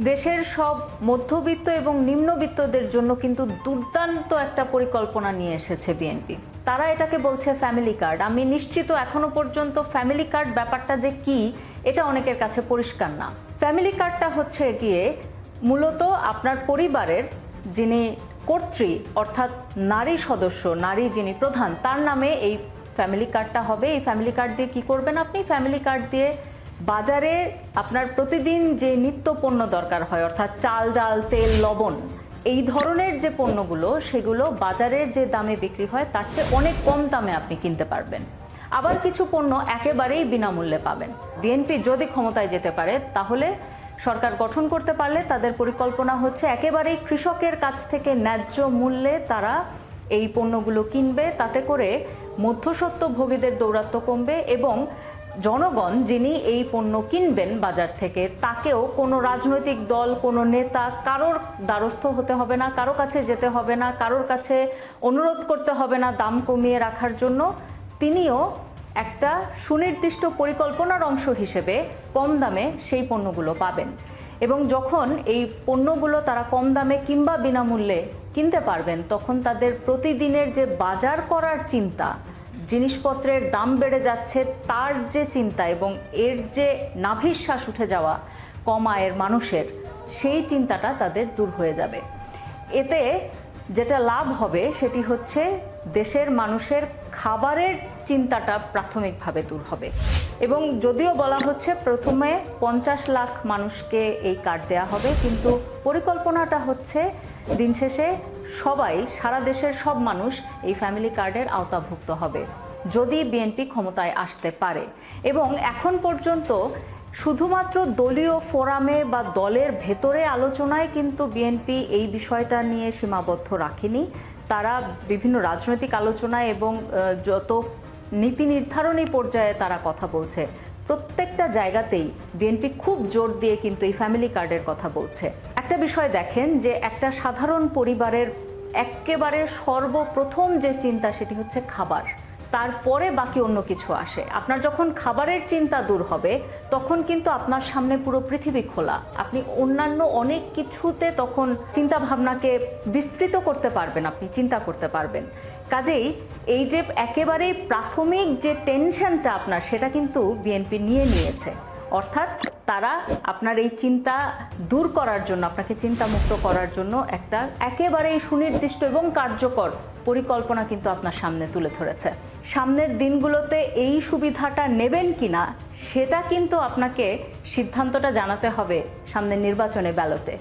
দেশের সব মধ্যবিত্ত এবং নিম্নবিত্তদের জন্য কিন্তু দুর্দান্ত একটা পরিকল্পনা নিয়ে এসেছে বিএনপি। তারা এটাকে বলছে ফ্যামিলি কার্ড। আমি নিশ্চিত এখনো পর্যন্ত ফ্যামিলি কার্ড ব্যাপারটা যে কি এটা অনেকের কাছে পরিষ্কার না। ফ্যামিলি কার্ডটা হচ্ছে গিয়ে মূলত আপনার পরিবারের যিনি কর্ত্রী অর্থাৎ নারী সদস্য, নারী যিনি প্রধান, তার নামে এই ফ্যামিলি কার্ডটা হবে। এই ফ্যামিলি কার্ড দিয়ে কি করবেন আপনি? ফ্যামিলি কার্ড দিয়ে বাজারে আপনার প্রতিদিন যে নিত্য পণ্য দরকার হয় অর্থাৎ চাল, ডাল, তেল, লবণ, এই ধরনের যে পণ্যগুলো সেগুলো বাজারের যে দামে বিক্রি হয় তার চেয়ে অনেক কম দামে আপনি কিনতে পারবেন। আবার কিছু পণ্য একেবারেই বিনামূল্যে পাবেন। বিএনপি যদি ক্ষমতায় যেতে পারে তাহলে সরকার গঠন করতে পারলে তাদের পরিকল্পনা হচ্ছে একেবারেই কৃষকের কাছ থেকে ন্যায্য মূল্যে তারা এই পণ্যগুলো কিনবে। তাতে করে মধ্যস্বত্বভোগীদের দৌরাত্ম্য কমবে এবং জনগণ যিনি এই পণ্য কিনবেন বাজার থেকে তাকেও কোনো রাজনৈতিক দল, কোনো নেতা কারোর দ্বারস্থ হতে হবে না, কারো কাছে যেতে হবে না, কারোর কাছে অনুরোধ করতে হবে না দাম কমিয়ে রাখার জন্য। তিনিও একটা সুনির্দিষ্ট পরিকল্পনার অংশ হিসেবে কম দামে সেই পণ্যগুলো পাবেন এবং যখন এই পণ্যগুলো তারা কম দামে কিংবা বিনামূল্যে কিনতে পারবেন তখন তাদের প্রতিদিনের যে বাজার করার চিন্তা, জিনিসপত্রের দাম বেড়ে যাচ্ছে তার যে চিন্তা এবং এর যে নাভিশ্বাস উঠে যাওয়া কম আয়ের মানুষের, সেই চিন্তাটা তাদের দূর হয়ে যাবে। এতে যেটা লাভ হবে সেটি হচ্ছে দেশের মানুষের খাবারের চিন্তাটা প্রাথমিকভাবে দূর হবে। এবং যদিও বলা হচ্ছে প্রথমে 50 লাখ মানুষকে এই কার্ড দেওয়া হবে, কিন্তু পরিকল্পনাটা হচ্ছে দিন শেষে সবাই, সারা দেশের সব মানুষ এই ফ্যামিলি কার্ডের আওতাভুক্ত হবে যদি বিএনপি ক্ষমতায় আসতে পারে। এবং এখন পর্যন্ত শুধুমাত্র দলীয় ফোরামে বা দলের ভেতরে আলোচনায় কিন্তু বিএনপি এই বিষয়টা নিয়ে সীমাবদ্ধ রাখেনি। তারা বিভিন্ন রাজনৈতিক আলোচনায় এবং যত নীতি নির্ধারণী পর্যায়ে তারা কথা বলছে, প্রত্যেকটা জায়গাতেই বিএনপি খুব জোর দিয়ে কিন্তু এই ফ্যামিলি কার্ডের কথা বলছে। একটা বিষয় দেখেন যে একটা সাধারণ পরিবারের একেবারে সর্বপ্রথম যে চিন্তা সেটি হচ্ছে খাবার, তারপরে বাকি অন্য কিছু আসে। আপনার যখন খাবারের চিন্তা দূর হবে তখন কিন্তু আপনার সামনে পুরো পৃথিবী খোলা, আপনি অন্যান্য অনেক কিছুতে তখন চিন্তা ভাবনাকে বিস্তৃত করতে পারবেন, আপনি চিন্তা করতে পারবেন। কাজেই এই যে একেবারেই প্রাথমিক যে টেনশনটা আপনার, সেটা কিন্তু বিএনপি নিয়ে নিয়েছে। অর্থাৎ তারা আপনার এই চিন্তা দূর করার জন্য, আপনাকে চিন্তামুক্ত করার জন্য একটা একেবারেই সুনির্দিষ্ট এবং কার্যকর পরিকল্পনা কিন্তু আপনার সামনে তুলে ধরেছে। সামনের দিনগুলোতে এই সুবিধাটা নেবেন কিনা সেটা কিন্তু আপনাকে সিদ্ধান্তটা জানাতে হবে সামনের নির্বাচনে, ব্যালটে।